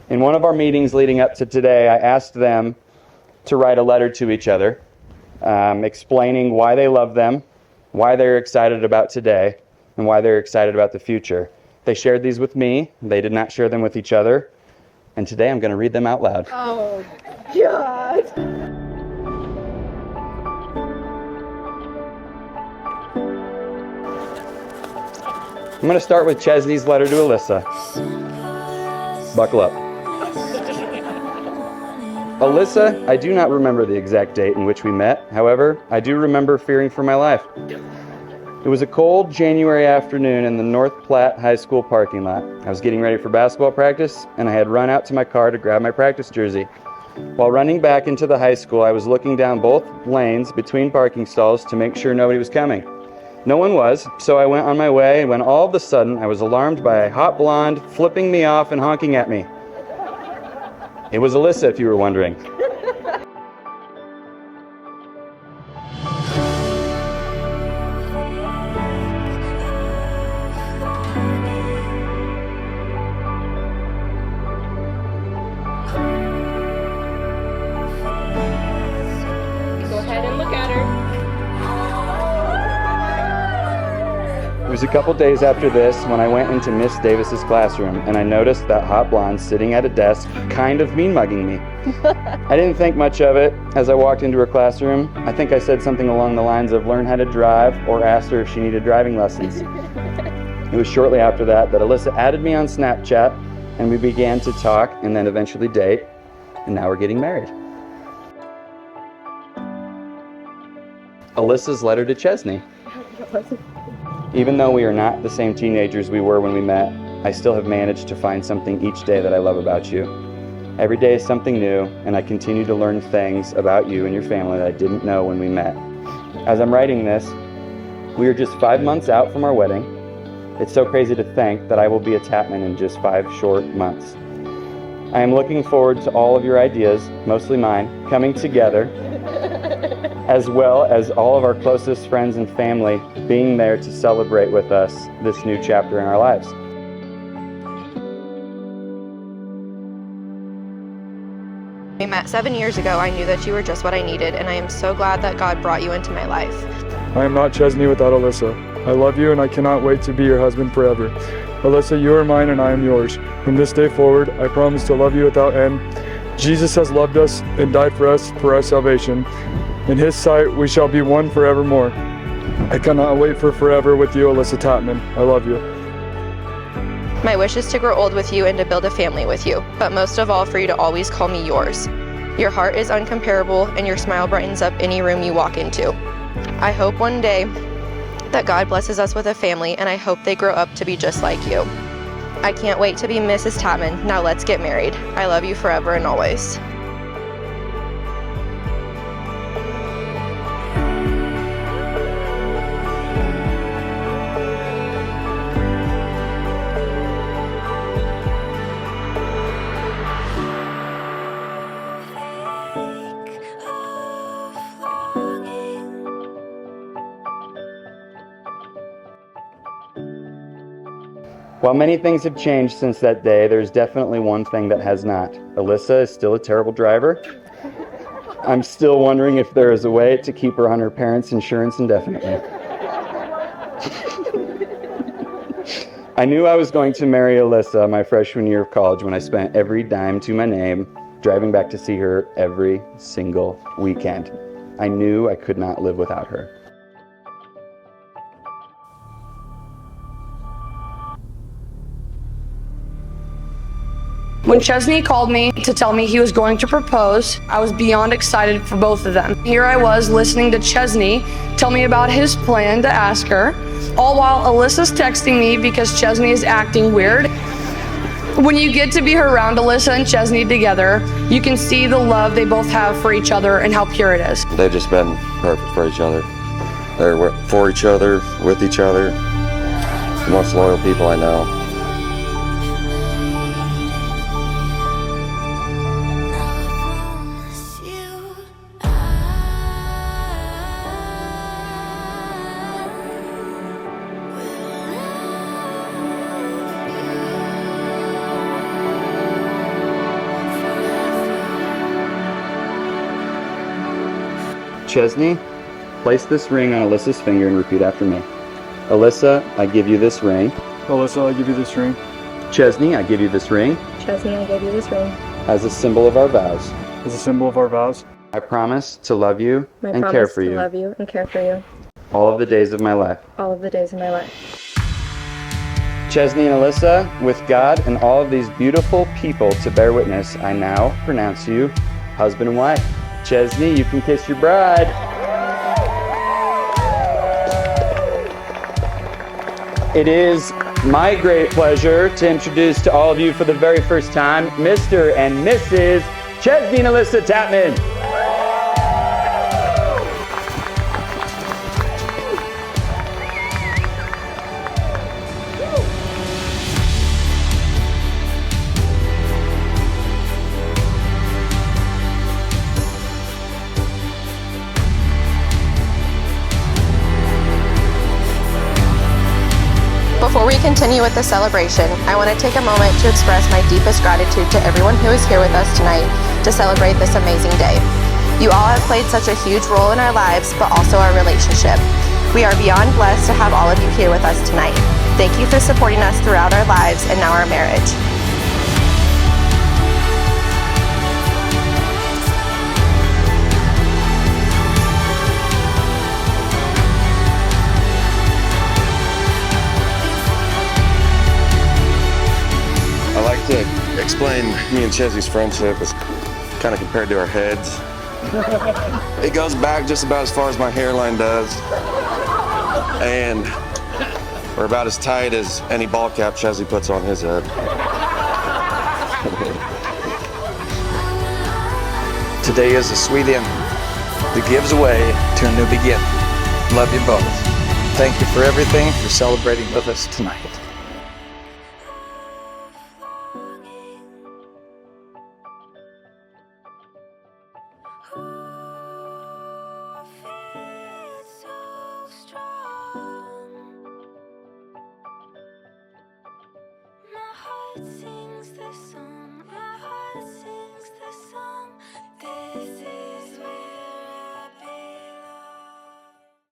In one of our meetings leading up to today, I asked them to write a letter to each other, explaining why they love them, why they're excited about today, and why they're excited about the future. They shared these with me. They did not share them with each other. And today I'm going to read them out loud. Oh, God. I'm going to start with Chesney's letter to Alyssa. Buckle up. Alyssa, I do not remember the exact date in which we met. However, I do remember fearing for my life. It was a cold January afternoon in the North Platte High School parking lot. I was getting ready for basketball practice, and I had run out to my car to grab my practice jersey. While running back into the high school, I was looking down both lanes between parking stalls to make sure nobody was coming. No one was, so I went on my way, when all of a sudden I was alarmed by a hot blonde flipping me off and honking at me. It was Alyssa, if you were wondering. Go ahead and look at her. It was a couple days after this when I went into Miss Davis's classroom, and I noticed that hot blonde sitting at a desk kind of mean-mugging me. I didn't think much of it as I walked into her classroom. I think I said something along the lines of learn how to drive, or asked her if she needed driving lessons. It was shortly after that Alyssa added me on Snapchat, and we began to talk and then eventually date, and now we're getting married. Alyssa's letter to Chesney. Even though we are not the same teenagers we were when we met, I still have managed to find something each day that I love about you. Every day is something new, and I continue to learn things about you and your family that I didn't know when we met. As I'm writing this, we are just 5 months out from our wedding. It's so crazy to think that I will be a Tatman in just 5 short months. I am looking forward to all of your ideas, mostly mine, coming together, as well as all of our closest friends and family being there to celebrate with us this new chapter in our lives. We met 7 years ago. I knew that you were just what I needed, and I am so glad that God brought you into my life. I am not Chesney without Alyssa. I love you and I cannot wait to be your husband forever. Alyssa, you are mine and I am yours. From this day forward, I promise to love you without end. Jesus has loved us and died for us for our salvation. In His sight, we shall be one forevermore. I cannot wait for forever with you, Alyssa Tatman. I love you. My wish is to grow old with you and to build a family with you, but most of all for you to always call me yours. Your heart is uncomparable and your smile brightens up any room you walk into. I hope one day that God blesses us with a family, and I hope they grow up to be just like you. I can't wait to be Mrs. Tatman. Now let's get married. I love you forever and always. While many things have changed since that day, there's definitely one thing that has not. Alyssa is still a terrible driver. I'm still wondering if there is a way to keep her on her parents' insurance indefinitely. I knew I was going to marry Alyssa my freshman year of college when I spent every dime to my name driving back to see her every single weekend. I knew I could not live without her. When Chesney called me to tell me he was going to propose, I was beyond excited for both of them. Here I was listening to Chesney tell me about his plan to ask her, all while Alyssa's texting me because Chesney is acting weird. When you get to be around Alyssa and Chesney together, you can see the love they both have for each other and how pure it is. They've just been perfect for each other. They're for each other, with each other. The most loyal people I know. Chesney, place this ring on Alyssa's finger and repeat after me. Alyssa, I give you this ring. Alyssa, I give you this ring. Chesney, I give you this ring Chesney, I give you this ring. as a symbol of our vows. As a symbol of our vows, I promise to love you My and promise care for to you love you and care for you all of the days of my life. all of the days of my life. Chesney and Alyssa, with God and all of these beautiful people to bear witness, I now pronounce you husband and wife. Chesney, you can kiss your bride. It is my great pleasure to introduce to all of you for the very first time, Mr. and Mrs. Chesney and Alyssa Tatman. Before we continue with the celebration, I want to take a moment to express my deepest gratitude to everyone who is here with us tonight to celebrate this amazing day. You all have played such a huge role in our lives, but also our relationship. We are beyond blessed to have all of you here with us tonight. Thank you for supporting us throughout our lives and now our marriage. I like to explain me and Chesney's friendship is kind of compared to our heads. It goes back just about as far as my hairline does. And we're about as tight as any ball cap Chesney puts on his head. Today is a sweet ending that gives way to a new beginning. Love you both. Thank you for everything, for celebrating with us tonight. Sings this song.